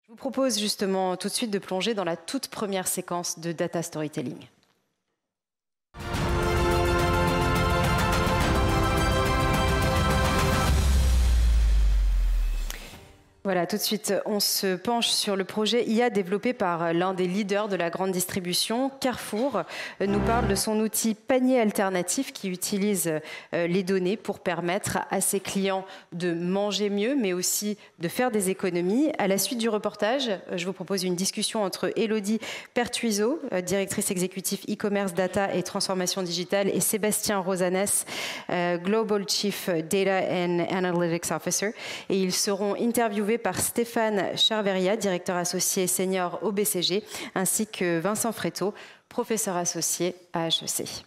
Je vous propose justement tout de suite de plonger dans la toute première séquence de Data Storytelling. Voilà, tout de suite, on se penche sur le projet IA développé par l'un des leaders de la grande distribution. Carrefour nous parle de son outil panier alternatif qui utilise les données pour permettre à ses clients de manger mieux, mais aussi de faire des économies. À la suite du reportage, je vous propose une discussion entre Élodie Pertuiseau, directrice exécutive e-commerce, data et transformation digitale, et Sébastien Rosanes, Global Chief Data and Analytics Officer. Et ils seront interviewés par Stéphane Charveria, directeur associé senior au BCG, ainsi que Vincent Fréteau, professeur associé à HEC.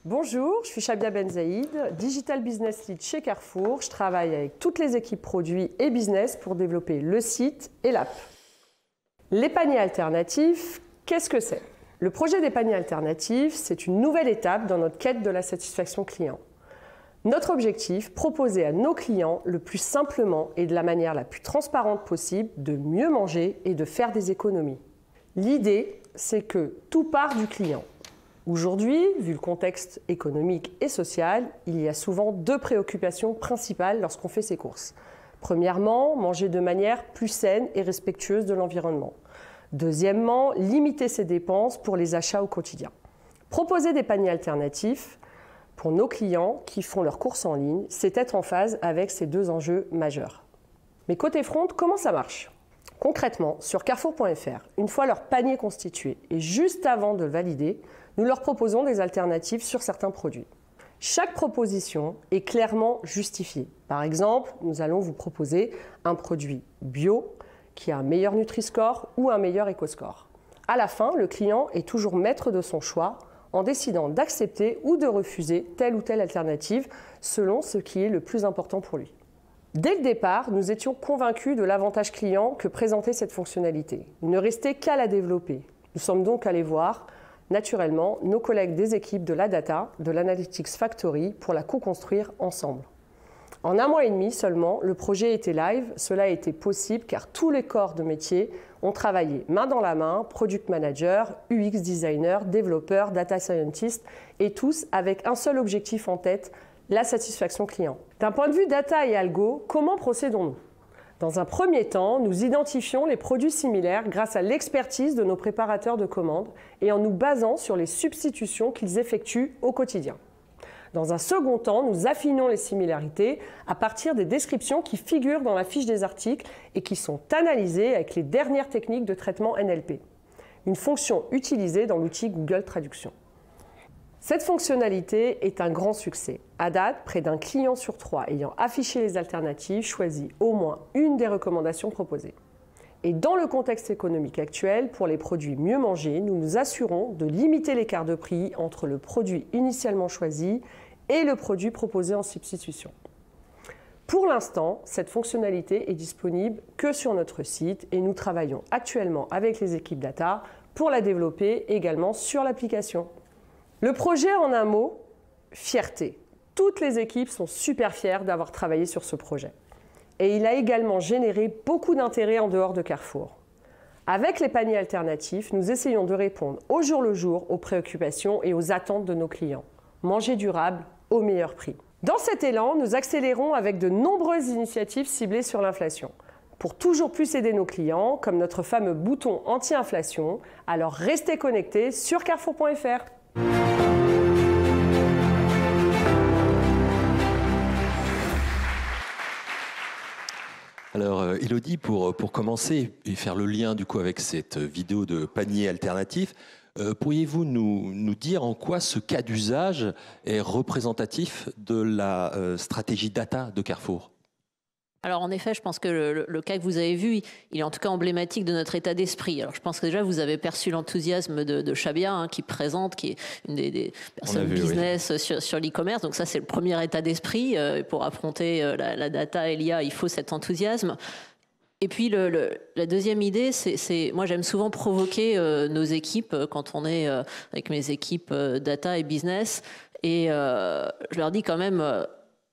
Bonjour, je suis Chabia Benzaïd, Digital Business Lead chez Carrefour. Je travaille avec toutes les équipes produits et business pour développer le site et l'app. Les paniers alternatifs, qu'est-ce que c'est? Le projet des paniers alternatifs, c'est une nouvelle étape dans notre quête de la satisfaction client. Notre objectif, proposer à nos clients le plus simplement et de la manière la plus transparente possible de mieux manger et de faire des économies. L'idée, c'est que tout part du client. Aujourd'hui, vu le contexte économique et social, il y a souvent deux préoccupations principales lorsqu'on fait ses courses. Premièrement, manger de manière plus saine et respectueuse de l'environnement. Deuxièmement, limiter ses dépenses pour les achats au quotidien. Proposer des paniers alternatifs pour nos clients qui font leurs courses en ligne, c'est être en phase avec ces deux enjeux majeurs. Mais côté front, comment ça marche? Concrètement, sur carrefour.fr, une fois leur panier constitué et juste avant de le valider, nous leur proposons des alternatives sur certains produits. Chaque proposition est clairement justifiée. Par exemple, nous allons vous proposer un produit bio qui a un meilleur Nutri-Score ou un meilleur Eco-Score. À la fin, le client est toujours maître de son choix en décidant d'accepter ou de refuser telle ou telle alternative selon ce qui est le plus important pour lui. Dès le départ, nous étions convaincus de l'avantage client que présentait cette fonctionnalité. Il ne restait qu'à la développer. Nous sommes donc allés voir, naturellement, nos collègues des équipes de la data, de l'Analytics Factory, pour la co-construire ensemble. En 1 mois et demi seulement, le projet était live. Cela a été possible car tous les corps de métier ont travaillé main dans la main, product manager, UX designer, développeur, data scientist, et tous avec un seul objectif en tête, la satisfaction client. D'un point de vue data et algo, comment procédons-nous? Dans un premier temps, nous identifions les produits similaires grâce à l'expertise de nos préparateurs de commandes et en nous basant sur les substitutions qu'ils effectuent au quotidien. Dans un second temps, nous affinons les similarités à partir des descriptions qui figurent dans la fiche des articles et qui sont analysées avec les dernières techniques de traitement NLP, une fonction utilisée dans l'outil Google Traduction. Cette fonctionnalité est un grand succès. À date, près d'un client sur 3 ayant affiché les alternatives choisit au moins une des recommandations proposées. Et dans le contexte économique actuel, pour les produits mieux mangés, nous nous assurons de limiter l'écart de prix entre le produit initialement choisi et le produit proposé en substitution. Pour l'instant, cette fonctionnalité est disponible que sur notre site et nous travaillons actuellement avec les équipes data pour la développer également sur l'application. Le projet en un mot, fierté. Toutes les équipes sont super fières d'avoir travaillé sur ce projet. Et il a également généré beaucoup d'intérêt en dehors de Carrefour. Avec les paniers alternatifs, nous essayons de répondre au jour le jour aux préoccupations et aux attentes de nos clients. Manger durable au meilleur prix. Dans cet élan, nous accélérons avec de nombreuses initiatives ciblées sur l'inflation. Pour toujours plus aider nos clients, comme notre fameux bouton anti-inflation, alors restez connectés sur carrefour.fr. Alors, Élodie, pour commencer et faire le lien du coup avec cette vidéo de panier alternatif, pourriez-vous nous dire en quoi ce cas d'usage est représentatif de la stratégie data de Carrefour? Alors en effet, je pense que le cas que vous avez vu, il est en tout cas emblématique de notre état d'esprit. Alors je pense que déjà vous avez perçu l'enthousiasme de Chabia qui présente, qui est une des personnes business sur l'e-commerce. Donc ça c'est le premier état d'esprit. Pour affronter la data et l'IA, il faut cet enthousiasme. Et puis la deuxième idée, moi j'aime souvent provoquer nos équipes quand on est avec mes équipes data et business, et je leur dis quand même,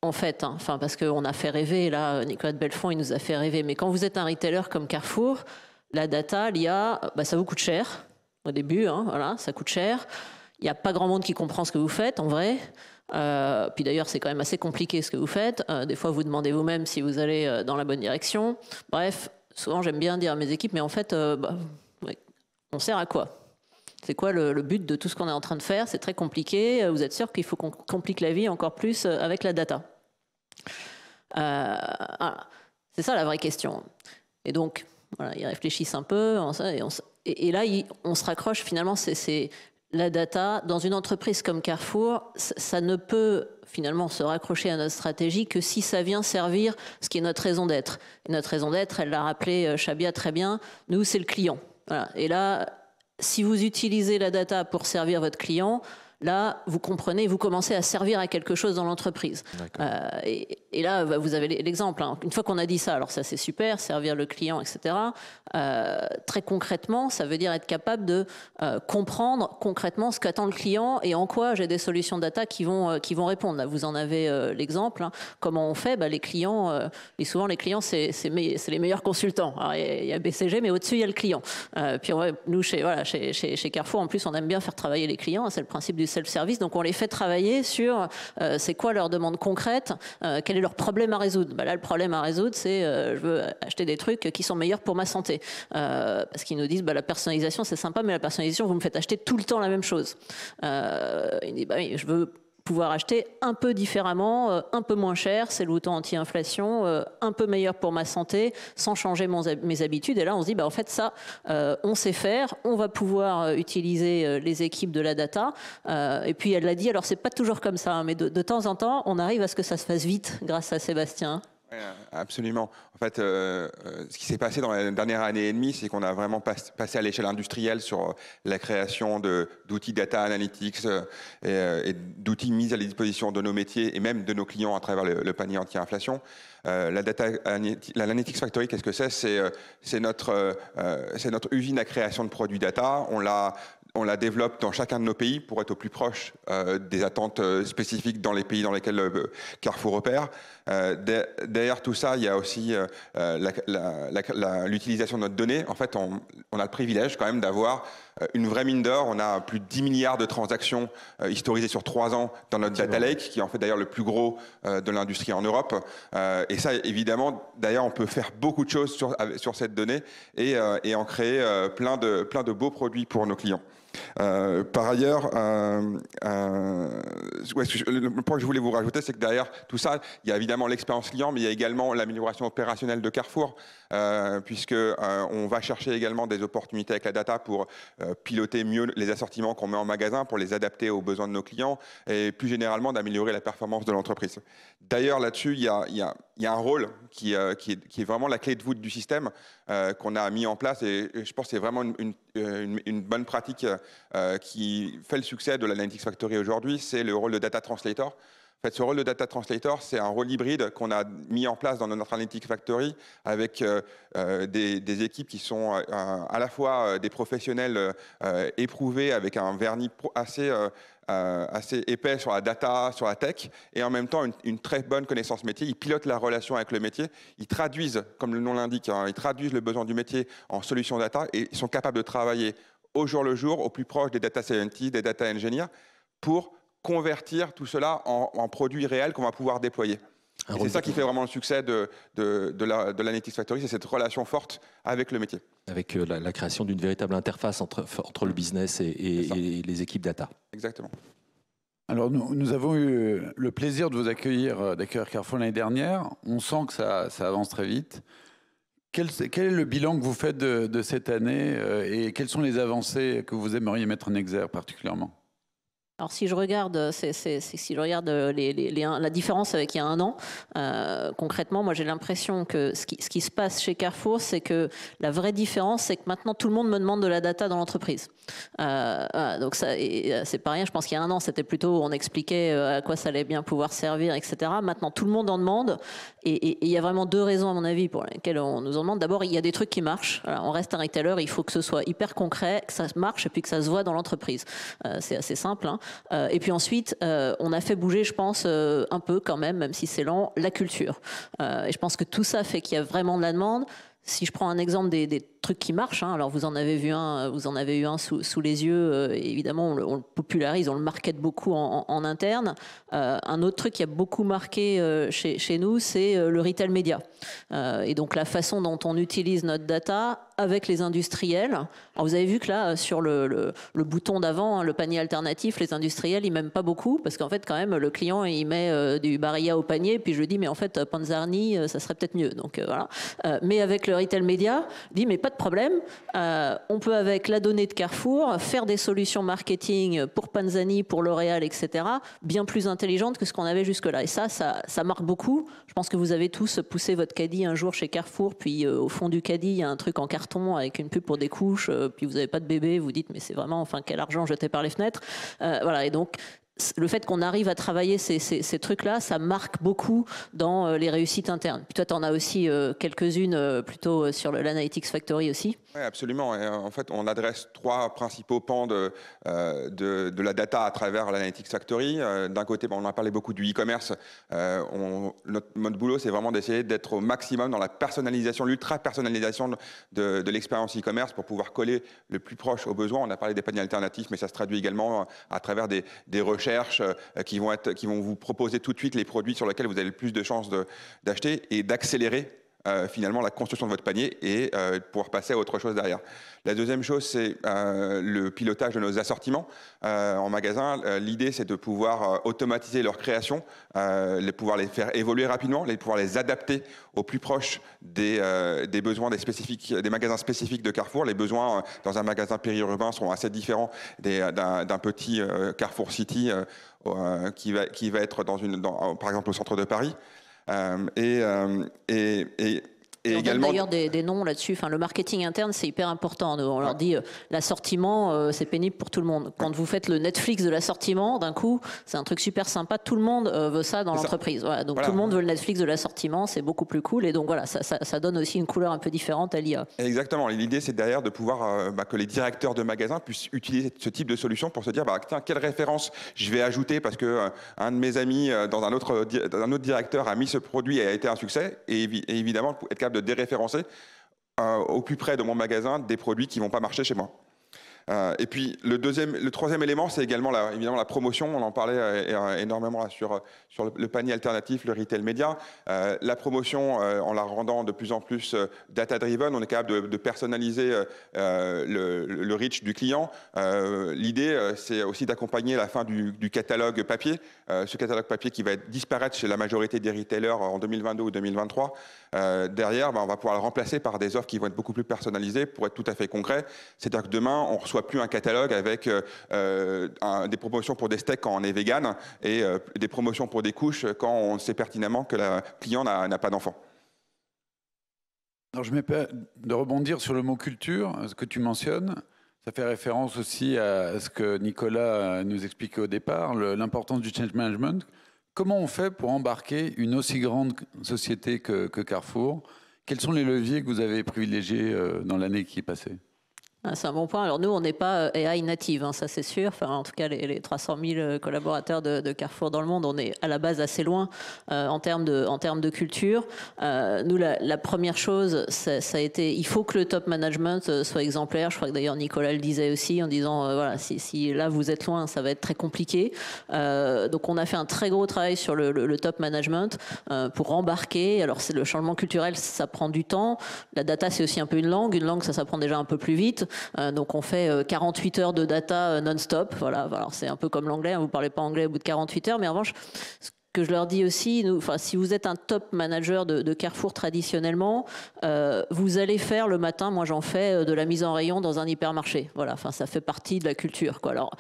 en fait, enfin parce qu'on a fait rêver, là Nicolas de Belfond il nous a fait rêver, mais quand vous êtes un retailer comme Carrefour, la data, l'IA, ça vous coûte cher au début, voilà, ça coûte cher. Il n'y a pas grand monde qui comprend ce que vous faites en vrai. Puis d'ailleurs, c'est quand même assez compliqué ce que vous faites. Des fois, vous demandez vous-même si vous allez dans la bonne direction. Bref, souvent, j'aime bien dire à mes équipes, mais en fait, ouais, on sert à quoi? C'est quoi le but de tout ce qu'on est en train de faire? C'est très compliqué. Vous êtes sûr qu'il faut qu'on complique la vie encore plus avec la data? Voilà. C'est ça la vraie question. Et donc, voilà, ils réfléchissent un peu. Et là, on se raccroche finalement, c'est la data, dans une entreprise comme Carrefour, ça ne peut finalement se raccrocher à notre stratégie que si ça vient servir ce qui est notre raison d'être. Et notre raison d'être, elle l'a rappelé Shabia très bien, nous c'est le client. Voilà. Et là, si vous utilisez la data pour servir votre client, là, vous comprenez, vous commencez à servir à quelque chose dans l'entreprise. Et là, vous avez l'exemple. Une fois qu'on a dit ça, alors ça c'est super, servir le client, etc. Très concrètement, ça veut dire être capable de comprendre concrètement ce qu'attend le client et en quoi j'ai des solutions data qui vont répondre. Là, vous en avez l'exemple. Comment on fait? Les clients, et souvent les clients, c'est les meilleurs consultants. Alors, il y a BCG, mais au-dessus, il y a le client. Puis nous, chez Carrefour, en plus, on aime bien faire travailler les clients. C'est le principe du self-service. Donc, on les fait travailler sur c'est quoi leur demande concrète, quel est leur problème à résoudre. Là, le problème à résoudre, c'est je veux acheter des trucs qui sont meilleurs pour ma santé. Parce qu'ils nous disent la personnalisation, c'est sympa, mais la personnalisation, vous me faites acheter tout le temps la même chose. Ils disent oui, je veux pouvoir acheter un peu différemment, un peu moins cher, c'est le bouton anti-inflation, un peu meilleur pour ma santé, sans changer mes habitudes. Et là, on se dit, en fait, ça, on sait faire, on va pouvoir utiliser les équipes de la data. Et puis, elle l'a dit, alors c'est pas toujours comme ça, mais de temps en temps, on arrive à ce que ça se fasse vite grâce à Sébastien. Oui, absolument. En fait, ce qui s'est passé dans la dernière année et demie, c'est qu'on a vraiment passé à l'échelle industrielle sur la création d'outils data analytics et d'outils mis à la disposition de nos métiers et même de nos clients à travers le panier anti-inflation. L'Analytics Factory, qu'est-ce que c'est? C'est notre usine à création de produits data. On la développe dans chacun de nos pays pour être au plus proche des attentes spécifiques dans les pays dans lesquels Carrefour opère. Derrière tout ça, il y a aussi l'utilisation de notre donnée. En fait, on a le privilège quand même d'avoir une vraie mine d'or. On a plus de 10 milliards de transactions historisées sur 3 ans dans notre data lake, qui est en fait d'ailleurs le plus gros de l'industrie en Europe. Et ça, évidemment, d'ailleurs, on peut faire beaucoup de choses sur cette donnée et en créer plein de beaux produits pour nos clients. Par ailleurs, le point que je voulais vous rajouter, c'est que derrière tout ça, il y a évidemment l'expérience client, mais il y a également l'amélioration opérationnelle de Carrefour, puisque on va chercher également des opportunités avec la data pour piloter mieux les assortiments qu'on met en magasin, pour les adapter aux besoins de nos clients, et plus généralement d'améliorer la performance de l'entreprise. D'ailleurs, là-dessus, il y a un rôle qui est vraiment la clé de voûte du système qu'on a mis en place, et je pense que c'est vraiment une bonne pratique qui fait le succès de l'Analytics Factory aujourd'hui, c'est le rôle de Data Translator. En fait, ce rôle de Data Translator, c'est un rôle hybride qu'on a mis en place dans notre Analytics Factory avec des équipes qui sont à la fois des professionnels éprouvés avec un vernis assez épais sur la data, sur la tech, et en même temps une très bonne connaissance métier. Ils pilotent la relation avec le métier, ils traduisent, comme le nom l'indique, ils traduisent le besoin du métier en solution data, et ils sont capables de travailler au jour le jour, au plus proche des data scientists, des data engineers, pour convertir tout cela en produits réels qu'on va pouvoir déployer. C'est ça qui fait vraiment le succès de l'Analytics Factory, c'est cette relation forte avec le métier. Avec la création d'une véritable interface entre le business et les équipes data. Exactement. Alors nous avons eu le plaisir de vous d'accueillir Carrefour l'année dernière. On sent que ça avance très vite. Quel est le bilan que vous faites de cette année et quelles sont les avancées que vous aimeriez mettre en exergue particulièrement? Alors si je regarde, si je regarde la différence avec il y a un an, concrètement, moi j'ai l'impression que ce qui se passe chez Carrefour, c'est que la vraie différence, c'est que maintenant tout le monde me demande de la data dans l'entreprise. Donc ça, c'est pas rien. Je pense qu'il y a un an, c'était plutôt on expliquait à quoi ça allait bien pouvoir servir, etc. Maintenant, tout le monde en demande, et il y a vraiment deux raisons à mon avis pour lesquelles on nous en demande. D'abord, il y a des trucs qui marchent. Alors, on reste un retailer, il faut que ce soit hyper concret, que ça marche et puis que ça se voit dans l'entreprise. C'est assez simple. Hein. Et puis ensuite, on a fait bouger, je pense, un peu quand même si c'est lent, la culture. Et je pense que tout ça fait qu'il y a vraiment de la demande. Si je prends un exemple des trucs qui marchent, hein, alors vous en avez eu un sous les yeux, évidemment on le popularise, on le market beaucoup en interne. Un autre truc qui a beaucoup marqué chez nous, c'est le retail média. Et donc la façon dont on utilise notre data avec les industriels. Alors vous avez vu que là, sur le bouton d'avant, hein, le panier alternatif, les industriels, ils m'aiment pas beaucoup, parce qu'en fait, quand même, le client, il met du Barilla au panier, puis je lui dis, mais en fait, Panzani, ça serait peut-être mieux. Donc voilà. Mais avec le retail média, il dit, mais pas de problème, on peut, avec la donnée de Carrefour, faire des solutions marketing pour Panzani, pour L'Oréal, etc., bien plus intelligentes que ce qu'on avait jusque-là. Et ça marque beaucoup. Je pense que vous avez tous poussé votre caddie un jour chez Carrefour, puis au fond du caddie, il y a un truc en carton avec une pub pour des couches, puis vous n'avez pas de bébé, vous dites mais c'est vraiment, enfin, quel argent jeté par les fenêtres. Voilà, et donc le fait qu'on arrive à travailler ces trucs-là, ça marque beaucoup dans les réussites internes. Puis toi, tu en as aussi quelques-unes plutôt sur l'Analytics Factory aussi. Oui, absolument. Et en fait, on adresse trois principaux pans de la data à travers l'Analytics Factory. D'un côté, on a parlé beaucoup du e-commerce. Notre boulot, c'est vraiment d'essayer d'être au maximum dans la personnalisation, l'ultra-personnalisation de l'expérience e-commerce pour pouvoir coller le plus proche aux besoins. On a parlé des paniers alternatifs, mais ça se traduit également à travers des recherches qui vont vous proposer tout de suite les produits sur lesquels vous avez le plus de chances d'acheter et d'accélérer finalement la construction de votre panier et pouvoir passer à autre chose derrière. La deuxième chose, c'est le pilotage de nos assortiments en magasin. L'idée, c'est de pouvoir automatiser leur création, pouvoir les faire évoluer rapidement, pouvoir les adapter au plus proche des besoins des magasins spécifiques de Carrefour. Les besoins dans un magasin périurbain sont assez différents d'un petit Carrefour City qui va être par exemple au centre de Paris. Et également d'ailleurs des noms là-dessus. Enfin, le marketing interne, c'est hyper important. On leur dit l'assortiment, c'est pénible pour tout le monde. Quand vous faites le Netflix de l'assortiment, d'un coup, c'est un truc super sympa. Tout le monde veut ça dans l'entreprise. Voilà, donc tout le monde veut le Netflix de l'assortiment, c'est beaucoup plus cool. Et donc voilà, ça donne aussi une couleur un peu différente à l'IA. Exactement. L'idée, c'est derrière de pouvoir que les directeurs de magasins puissent utiliser ce type de solution pour se dire, tiens, quelle référence je vais ajouter parce que un de mes amis dans un autre directeur a mis ce produit et a été un succès. Et évidemment, être capable de déréférencer au plus près de mon magasin des produits qui ne vont pas marcher chez moi. Et puis le troisième élément, c'est également évidemment la promotion. On en parlait énormément là, sur le panier alternatif, le retail média. La promotion, en la rendant de plus en plus data-driven, on est capable de personnaliser le reach du client. L'idée, c'est aussi d'accompagner la fin du catalogue papier. Ce catalogue papier qui va disparaître chez la majorité des retailers en 2022 ou 2023. Derrière, on va pouvoir le remplacer par des offres qui vont être beaucoup plus personnalisées. Pour être tout à fait concret, c'est-à-dire que demain, on reçoit plus un catalogue avec des promotions pour des steaks quand on est vegan et des promotions pour des couches quand on sait pertinemment que le client n'a pas d'enfant. Alors je me permets de rebondir sur le mot culture, ce que tu mentionnes. Ça fait référence aussi à ce que Nicolas nous expliquait au départ, l'importance du change management. Comment on fait pour embarquer une aussi grande société que Carrefour? Quels sont les leviers que vous avez privilégiés dans l'année qui est passée? C'est un bon point. Alors nous, on n'est pas AI native, hein, ça c'est sûr. Enfin, en tout cas, les 300 000 collaborateurs de Carrefour dans le monde, on est à la base assez loin en termes de culture. Nous, la première chose, ça a été, il faut que le top management soit exemplaire. Je crois que d'ailleurs Nicolas le disait aussi en disant, voilà, si là vous êtes loin, ça va être très compliqué. Donc on a fait un très gros travail sur le top management pour embarquer. Alors c'est le changement culturel, ça prend du temps. La data, c'est aussi un peu une langue. Une langue, ça s'apprend déjà un peu plus vite. Donc on fait 48 heures de data non-stop. Voilà, alors c'est un peu comme l'anglais, hein, vous ne parlez pas anglais au bout de 48 heures, mais en revanche, ce que je leur dis aussi, si vous êtes un top manager de Carrefour traditionnellement, vous allez faire le matin, moi j'en fais, de la mise en rayon dans un hypermarché. Voilà, ça fait partie de la culture, quoi. Alors,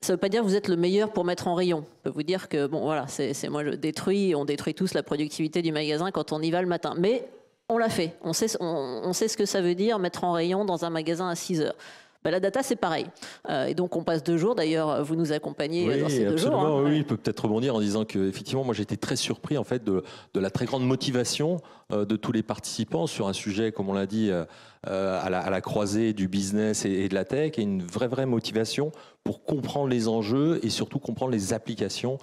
Ça ne veut pas dire que vous êtes le meilleur pour mettre en rayon. Je peux vous dire que, bon, voilà, moi, on détruit tous la productivité du magasin quand on y va le matin. Mais on l'a fait. On sait ce que ça veut dire, mettre en rayon dans un magasin à 6 heures. Ben, la data, c'est pareil. Et donc, on passe 2 jours. D'ailleurs, vous nous accompagnez dans ces 2 jours. Hein. Oui, il peut peut-être rebondir en disant qu'effectivement, moi, j'ai été très surpris en fait, de la très grande motivation de tous les participants sur un sujet, comme on l'a dit, à la croisée du business et de la tech, et une vraie motivation pour comprendre les enjeux et surtout comprendre les applications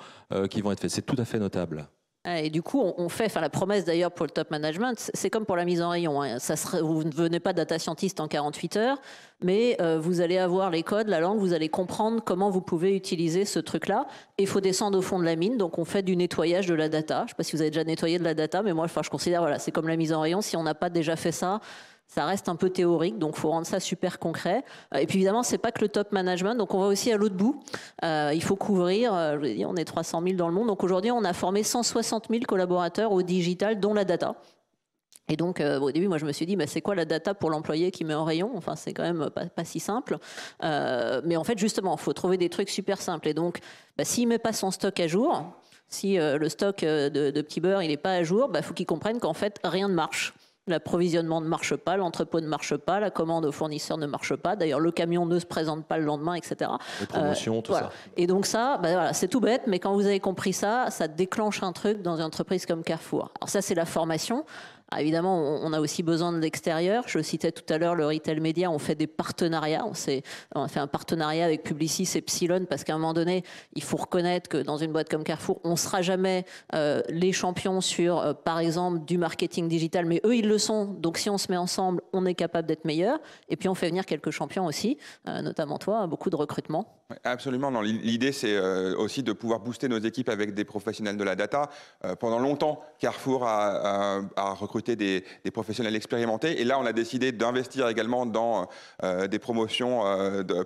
qui vont être faites. C'est tout à fait notable. Et du coup, on fait, la promesse d'ailleurs pour le top management, c'est comme pour la mise en rayon. Hein. Vous ne devenez pas data scientist en 48 heures, mais vous allez avoir les codes, la langue, vous allez comprendre comment vous pouvez utiliser ce truc-là. Et il faut descendre au fond de la mine, donc on fait du nettoyage de la data. Je ne sais pas si vous avez déjà nettoyé de la data, mais moi, je considère, voilà, c'est comme la mise en rayon. Si on n'a pas déjà fait ça, ça reste un peu théorique, donc il faut rendre ça super concret. Et puis évidemment, ce n'est pas que le top management, donc on va aussi à l'autre bout. Il faut couvrir, je vous ai dit, on est 300 000 dans le monde, donc aujourd'hui on a formé 160 000 collaborateurs au digital, dont la data. Et donc, au début, moi, je me suis dit, c'est quoi la data pour l'employé qui met en rayon? Enfin, c'est quand même pas si simple. Mais en fait, justement, il faut trouver des trucs super simples. Et donc, s'il ne met pas son stock à jour, si le stock de Petit Beurre, il n'est pas à jour, faut qu'il comprenne qu'en fait, rien ne marche. L'approvisionnement ne marche pas, l'entrepôt ne marche pas, la commande au fournisseur ne marche pas. D'ailleurs, le camion ne se présente pas le lendemain, etc. Les promotions, tout ça. Et donc ça, voilà, c'est tout bête, mais quand vous avez compris ça, ça déclenche un truc dans une entreprise comme Carrefour. Alors ça, c'est la formation. Ah, évidemment, on a aussi besoin de l'extérieur. Je citais tout à l'heure le retail média. On fait des partenariats. On a fait un partenariat avec Publicis et Epsilon parce qu'à un moment donné, il faut reconnaître que dans une boîte comme Carrefour, on ne sera jamais les champions sur, par exemple, du marketing digital. Mais eux, ils le sont. Donc, si on se met ensemble, on est capable d'être meilleur. Et puis, on fait venir quelques champions aussi, notamment toi, beaucoup de recrutement. Absolument. L'idée, c'est aussi de pouvoir booster nos équipes avec des professionnels de la data. Pendant longtemps, Carrefour a recruté des professionnels expérimentés. Et là, on a décidé d'investir également dans des promotions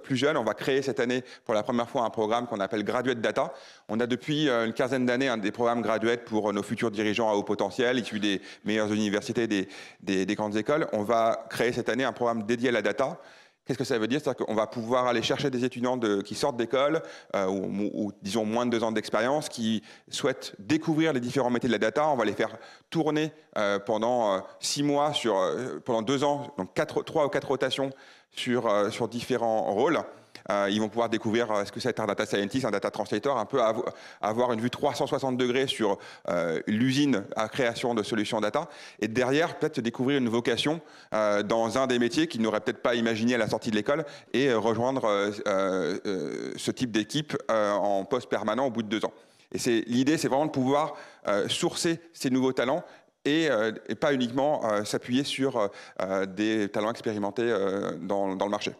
plus jeunes. On va créer cette année, pour la première fois, un programme qu'on appelle Graduate Data. On a depuis une quinzaine d'années des programmes Graduate pour nos futurs dirigeants à haut potentiel, issus des meilleures universités, des grandes écoles. On va créer cette année un programme dédié à la data. Qu'est-ce que ça veut dire? C'est-à-dire qu'on va pouvoir aller chercher des étudiants qui sortent d'école, ou disons moins de 2 ans d'expérience, qui souhaitent découvrir les différents métiers de la data. On va les faire tourner pendant 6 mois, pendant 2 ans, donc 3 ou 4 rotations sur différents rôles. Ils vont pouvoir découvrir ce que c'est un data scientist, un data translator, un peu avoir une vue 360 degrés sur l'usine à création de solutions data. Et derrière, peut-être découvrir une vocation dans un des métiers qu'ils n'auraient peut-être pas imaginé à la sortie de l'école et rejoindre ce type d'équipe en poste permanent au bout de 2 ans. Et l'idée, c'est vraiment de pouvoir sourcer ces nouveaux talents et pas uniquement s'appuyer sur des talents expérimentés dans le marché.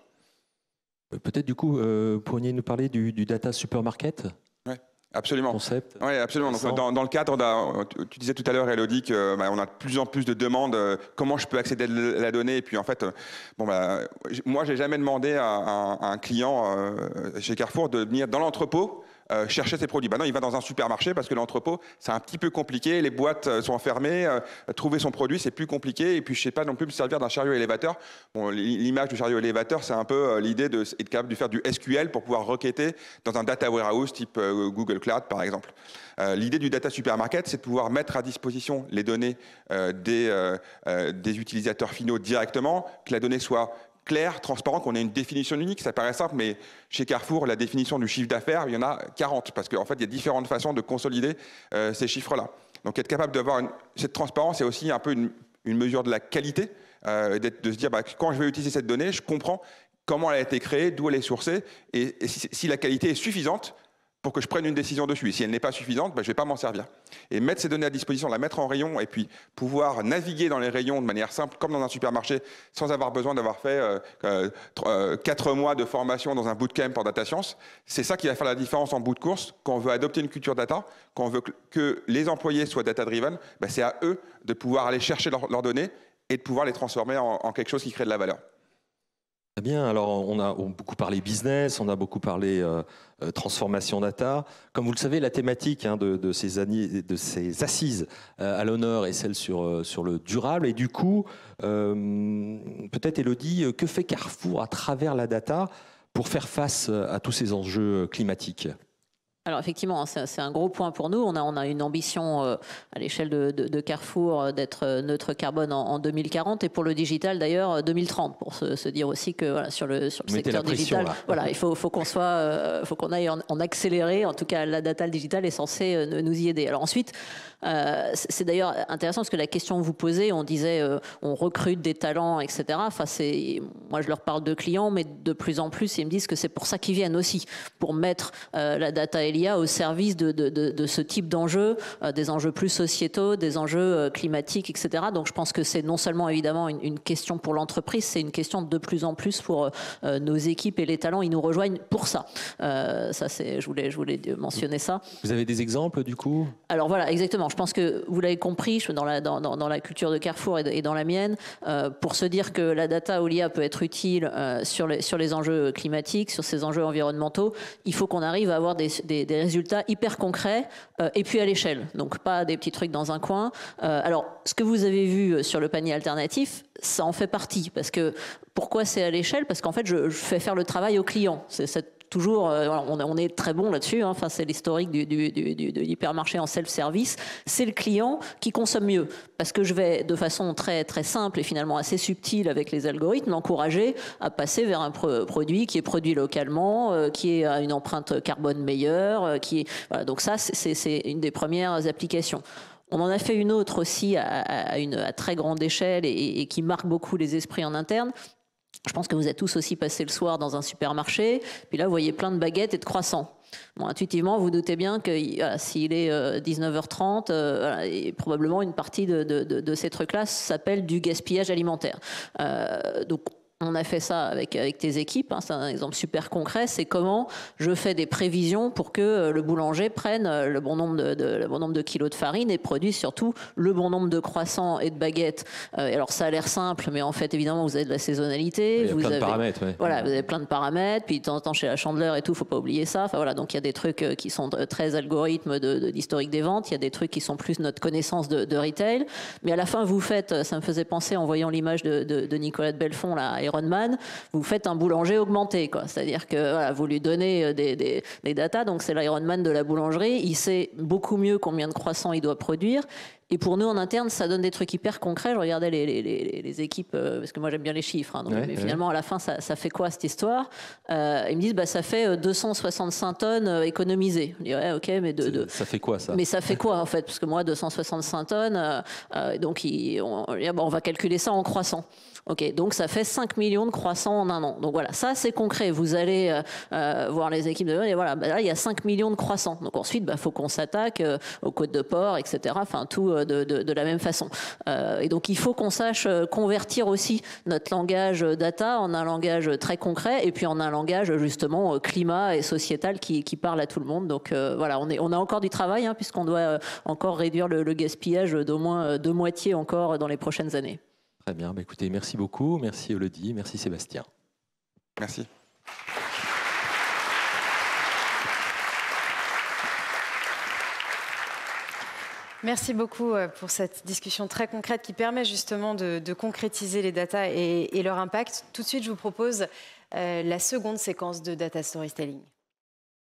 Peut-être du coup, pourriez nous parler du data supermarket? Oui, absolument. Concept. Oui, absolument. Donc, dans le cadre, tu disais tout à l'heure, Elodie, qu'on a de plus en plus de demandes. Comment je peux accéder à la donnée? Et puis en fait, moi, j'ai jamais demandé à un client chez Carrefour de venir dans l'entrepôt chercher ses produits. Non, il va dans un supermarché parce que l'entrepôt, c'est un petit peu compliqué. Les boîtes sont enfermées. Trouver son produit, c'est plus compliqué. Et puis, je ne sais pas non plus me servir d'un chariot élévateur. Bon, l'image du chariot élévateur, c'est un peu l'idée d'être capable de faire du SQL pour pouvoir requêter dans un data warehouse type Google Cloud, par exemple. L'idée du data supermarket, c'est de pouvoir mettre à disposition les données des utilisateurs finaux directement, que la donnée soit clair, transparent, qu'on ait une définition unique. Ça paraît simple, mais chez Carrefour, la définition du chiffre d'affaires, il y en a 40, parce qu'en fait, il y a différentes façons de consolider ces chiffres-là. Donc, être capable d'avoir cette transparence, c'est aussi un peu une mesure de la qualité, de se dire, quand je vais utiliser cette donnée, je comprends comment elle a été créée, d'où elle est sourcée, et si la qualité est suffisante pour que je prenne une décision dessus. Et si elle n'est pas suffisante, je ne vais pas m'en servir. Et mettre ces données à disposition, la mettre en rayon, et puis pouvoir naviguer dans les rayons de manière simple, comme dans un supermarché, sans avoir besoin d'avoir fait 4 mois de formation dans un bootcamp en data science, c'est ça qui va faire la différence en bout de course. Quand on veut adopter une culture data, quand on veut que les employés soient data-driven, c'est à eux de pouvoir aller chercher leurs données et de pouvoir les transformer en quelque chose qui crée de la valeur. Très bien, alors on a beaucoup parlé business, on a beaucoup parlé transformation data. Comme vous le savez, la thématique de ces assises à l'honneur est celle sur le durable. Et du coup, peut-être Elodie, que fait Carrefour à travers la data pour faire face à tous ces enjeux climatiques? Alors effectivement, c'est un gros point pour nous. On a une ambition à l'échelle de Carrefour d'être neutre carbone en 2040 et pour le digital d'ailleurs 2030 pour se dire aussi que voilà, sur le secteur digital, voilà, il faut qu'on aille en accéléré. En tout cas, la data digital est censée nous y aider. Alors ensuite, c'est d'ailleurs intéressant parce que la question que vous posez, on disait on recrute des talents, etc. Enfin, moi je leur parle de clients, mais de plus en plus ils me disent que c'est pour ça qu'ils viennent aussi, pour mettre la data et l'IA au service de ce type d'enjeux, des enjeux plus sociétaux, des enjeux climatiques, etc. Donc je pense que c'est non seulement évidemment une question pour l'entreprise, c'est une question de plus en plus pour nos équipes et les talents, ils nous rejoignent pour ça. Je voulais mentionner ça. Vous avez des exemples du coup? Alors voilà, exactement. Je pense que vous l'avez compris, dans la culture de Carrefour et dans la mienne, pour se dire que la data ou l'IA peut être utile sur les enjeux climatiques, sur ces enjeux environnementaux, il faut qu'on arrive à avoir des résultats hyper concrets et puis à l'échelle. Donc pas des petits trucs dans un coin. Alors ce que vous avez vu sur le panier alternatif, ça en fait partie. Parce que pourquoi c'est à l'échelle? Parce qu'en fait, je fais faire le travail au client. Toujours, on est très bon là-dessus. Hein. Enfin, c'est l'historique de l'hypermarché en self-service. C'est le client qui consomme mieux, parce que je vais de façon très très simple et finalement assez subtile avec les algorithmes l'encourager à passer vers un produit qui est produit localement, qui a une empreinte carbone meilleure, voilà. Donc ça, c'est une des premières applications. On en a fait une autre aussi à très grande échelle et qui marque beaucoup les esprits en interne. Je pense que vous êtes tous aussi passés le soir dans un supermarché, puis là vous voyez plein de baguettes et de croissants. Bon, intuitivement, vous doutez bien que s'il est 19h30, et probablement une partie de ces trucs-là s'appelle du gaspillage alimentaire. Donc on a fait ça avec tes équipes, hein, c'est un exemple super concret, c'est comment je fais des prévisions pour que le boulanger prenne le bon nombre de kilos de farine et produise surtout le bon nombre de croissants et de baguettes. Alors ça a l'air simple, mais en fait évidemment vous avez de la saisonnalité, vous avez plein de paramètres, ouais. Voilà, vous avez plein de paramètres, puis de temps en temps chez la Chandeleur et tout, faut pas oublier ça. Enfin voilà, donc il y a des trucs qui sont très algorithmes d'historique des ventes, il y a des trucs qui sont plus notre connaissance de retail, mais à la fin vous faites, ça me faisait penser en voyant l'image de Nicolas de Belfond là, Ironman, vous faites un boulanger augmenté, quoi. C'est-à-dire que voilà, vous lui donnez des datas, donc c'est l'Ironman de la boulangerie, il sait beaucoup mieux combien de croissants il doit produire. Et pour nous, en interne, ça donne des trucs hyper concrets. Je regardais les équipes, parce que moi, j'aime bien les chiffres. Hein, donc, mais finalement, à la fin, ça fait quoi, cette histoire? Ils me disent, ça fait 265 tonnes économisées. Je dis, ouais, OK, mais ça fait quoi, ça? Mais ça fait quoi, en fait? Parce que moi, 265 tonnes, donc on va calculer ça en croissants. OK, donc ça fait 5 millions de croissants en un an. Donc voilà, ça, c'est concret. Vous allez voir les équipes et voilà, là, il y a 5 millions de croissants. Donc ensuite, faut qu'on s'attaque aux côtes de porc, etc. Enfin, tout de la même façon. Et donc, il faut qu'on sache convertir aussi notre langage data en un langage très concret et puis en un langage, justement, climat et sociétal qui parle à tout le monde. Donc, voilà, on a encore du travail, hein, puisqu'on doit encore réduire le gaspillage d'au moins de moitié encore dans les prochaines années. Très bien. Écoutez, merci beaucoup. Merci Elodie. Merci Sébastien. Merci. Merci beaucoup pour cette discussion très concrète qui permet justement de concrétiser les datas et leur impact. Tout de suite, je vous propose la seconde séquence de Data Storytelling.